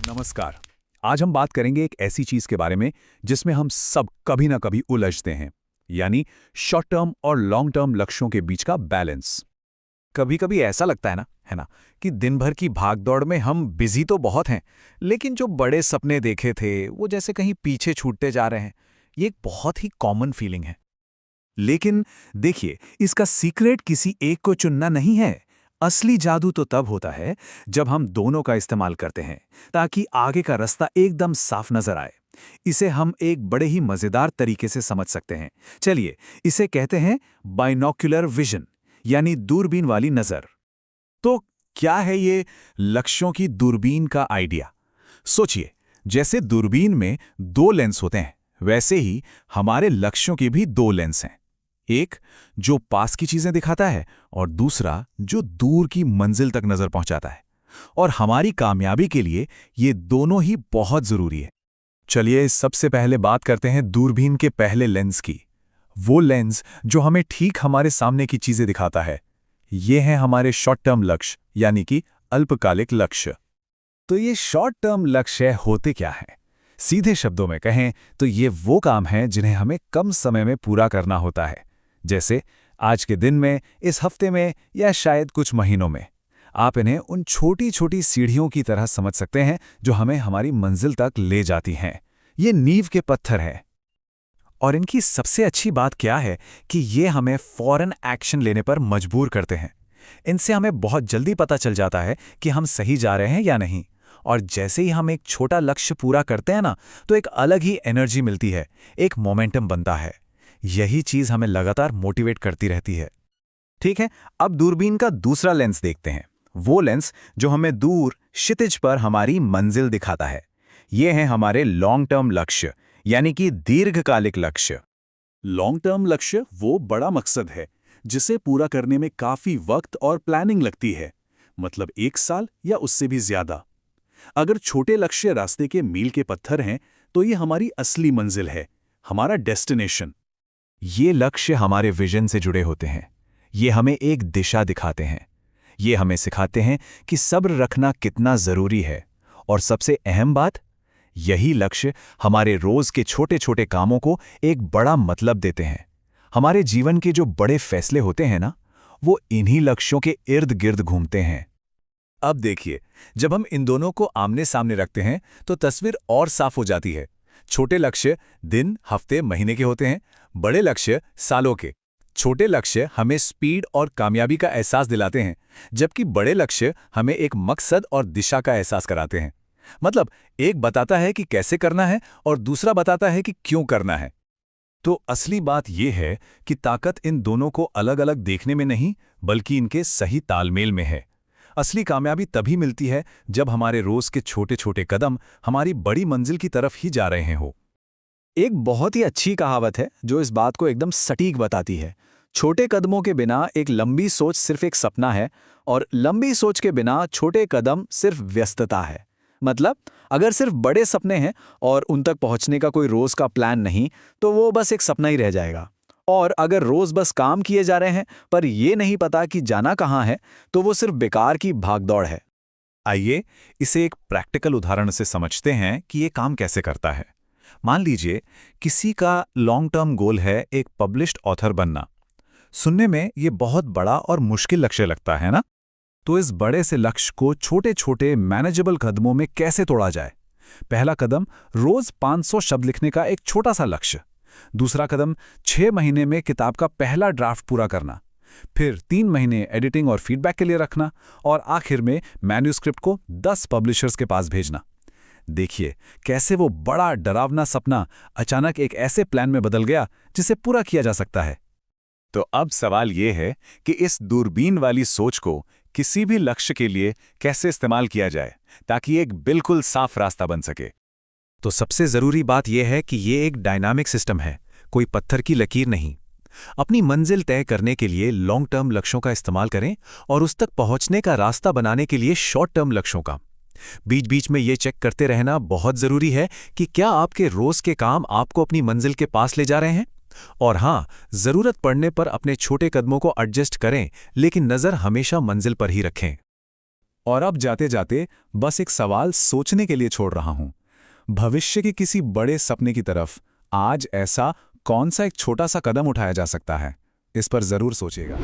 नमस्कार। आज हम बात करेंगे एक ऐसी चीज के बारे में जिसमें हम सब कभी ना कभी उलझते हैं, यानी शॉर्ट टर्म और लॉन्ग टर्म लक्ष्यों के बीच का बैलेंस। कभी कभी ऐसा लगता है ना कि दिन भर की भागदौड़ में हम बिजी तो बहुत हैं, लेकिन जो बड़े सपने देखे थे वो जैसे कहीं पीछे छूटते जा रहे हैं। ये एक बहुत ही कॉमन फीलिंग है। लेकिन देखिए, इसका सीक्रेट किसी एक को चुनना नहीं है। असली जादू तो तब होता है जब हम दोनों का इस्तेमाल करते हैं, ताकि आगे का रास्ता एकदम साफ नजर आए। इसे हम एक बड़े ही मजेदार तरीके से समझ सकते हैं। चलिए, इसे कहते हैं बाइनोक्युलर विजन, यानी दूरबीन वाली नजर। तो क्या है ये लक्ष्यों की दूरबीन का आइडिया? सोचिए, जैसे दूरबीन में दो लेंस होते हैं, वैसे ही हमारे लक्ष्यों के भी दो लेंस हैं। एक जो पास की चीजें दिखाता है और दूसरा जो दूर की मंजिल तक नजर पहुंचाता है। और हमारी कामयाबी के लिए ये दोनों ही बहुत जरूरी है। चलिए, सबसे पहले बात करते हैं दूरबीन के पहले लेंस की। वो लेंस जो हमें ठीक हमारे सामने की चीजें दिखाता है। ये हैं हमारे शॉर्ट टर्म लक्ष्य, यानी कि अल्पकालिक लक्ष्य। तो ये शॉर्ट टर्म लक्ष्य होते क्या हैं? सीधे शब्दों में कहें तो ये वो काम हैं जिन्हें हमें कम समय में पूरा करना होता है, जैसे आज के दिन में, इस हफ्ते में या शायद कुछ महीनों में। आप इन्हें उन छोटी छोटी सीढ़ियों की तरह समझ सकते हैं जो हमें हमारी मंजिल तक ले जाती हैं। ये नींव के पत्थर हैं। और इनकी सबसे अच्छी बात क्या है कि ये हमें फौरन एक्शन लेने पर मजबूर करते हैं। इनसे हमें बहुत जल्दी पता चल जाता है कि हम सही जा रहे हैं या नहीं। और जैसे ही हम एक छोटा लक्ष्य पूरा करते हैं ना, तो एक अलग ही एनर्जी मिलती है, एक मोमेंटम बनता है। यही चीज हमें लगातार मोटिवेट करती रहती है। ठीक है, अब दूरबीन का दूसरा लेंस देखते हैं। वो लेंस जो हमें दूर क्षितिज पर हमारी मंजिल दिखाता है। ये हैं हमारे लॉन्ग टर्म लक्ष्य, यानी कि दीर्घकालिक लक्ष्य। लॉन्ग टर्म लक्ष्य वो बड़ा मकसद है जिसे पूरा करने में काफी वक्त और प्लानिंग लगती है, मतलब 1 साल या उससे भी ज्यादा। अगर छोटे लक्ष्य रास्ते के मील के पत्थर हैं, तो ये हमारी असली मंजिल है, हमारा डेस्टिनेशन। ये लक्ष्य हमारे विजन से जुड़े होते हैं। ये हमें एक दिशा दिखाते हैं। ये हमें सिखाते हैं कि सब्र रखना कितना जरूरी है। और सबसे अहम बात, यही लक्ष्य हमारे रोज के छोटे छोटे कामों को एक बड़ा मतलब देते हैं। हमारे जीवन के जो बड़े फैसले होते हैं ना, वो इन्हीं लक्ष्यों के इर्द गिर्द घूमते हैं। अब देखिए, जब हम इन दोनों को आमने सामने रखते हैं तो तस्वीर और साफ हो जाती है। छोटे लक्ष्य दिन, हफ्ते, महीने के होते हैं, बड़े लक्ष्य सालों के। छोटे लक्ष्य हमें स्पीड और कामयाबी का एहसास दिलाते हैं, जबकि बड़े लक्ष्य हमें एक मकसद और दिशा का एहसास कराते हैं। मतलब एक बताता है कि कैसे करना है और दूसरा बताता है कि क्यों करना है। तो असली बात यह है कि ताकत इन दोनों को अलग अलग देखने में नहीं, बल्कि इनके सही तालमेल में है। असली कामयाबी तभी मिलती है जब हमारे रोज के छोटे छोटे कदम हमारी बड़ी मंजिल की तरफ ही जा रहे हो। एक बहुत ही अच्छी कहावत है जो इस बात को एकदम सटीक बताती है। छोटे कदमों के बिना एक लंबी सोच सिर्फ एक सपना है, और लंबी सोच के बिना छोटे कदम सिर्फ व्यस्तता है। मतलब अगर सिर्फ बड़े सपने हैं और उन तक पहुंचने का कोई रोज का प्लान नहीं, तो वो बस एक सपना ही रह जाएगा। और अगर रोज बस काम किए जा रहे हैं पर ये नहीं पता कि जाना कहाँ है, तो वो सिर्फ बेकार की भागदौड़ है। आइए इसे एक प्रैक्टिकल उदाहरण से समझते हैं कि ये काम कैसे करता है। मान लीजिए किसी का लॉन्ग टर्म गोल है एक पब्लिश्ड ऑथर बनना। सुनने में ये बहुत बड़ा और मुश्किल लक्ष्य लगता है ना? तो इस बड़े से लक्ष्य को छोटे छोटे मैनेजेबल कदमों में कैसे तोड़ा जाए? पहला कदम, रोज 500 शब्द लिखने का एक छोटा सा लक्ष्य। दूसरा कदम, 6 महीने में किताब का पहला ड्राफ्ट पूरा करना। फिर 3 महीने एडिटिंग और फीडबैक के लिए रखना, और आखिर में मैन्यूस्क्रिप्ट को 10 पब्लिशर्स के पास भेजना। देखिए कैसे वो बड़ा डरावना सपना अचानक एक ऐसे प्लान में बदल गया जिसे पूरा किया जा सकता है। तो अब सवाल ये है कि इस दूरबीन वाली सोच को किसी भी लक्ष्य के लिए कैसे इस्तेमाल किया जाए ताकि एक बिल्कुल साफ रास्ता बन सके। तो सबसे जरूरी बात यह है कि ये एक डायनामिक सिस्टम है, कोई पत्थर की लकीर नहीं। अपनी मंजिल तय करने के लिए लॉन्ग टर्म लक्ष्यों का इस्तेमाल करें और उस तक पहुंचने का रास्ता बनाने के लिए शॉर्ट टर्म लक्ष्यों का। बीच बीच में ये चेक करते रहना बहुत जरूरी है कि क्या आपके रोज के काम आपको अपनी मंजिल के पास ले जा रहे हैं। और हां, जरूरत पड़ने पर अपने छोटे कदमों को एडजस्ट करें, लेकिन नजर हमेशा मंजिल पर ही रखें। और अब जाते जाते बस एक सवाल सोचने के लिए छोड़ रहा हूं। भविष्य के किसी बड़े सपने की तरफ आज ऐसा कौन सा एक छोटा सा कदम उठाया जा सकता है? इस पर जरूर सोचिएगा।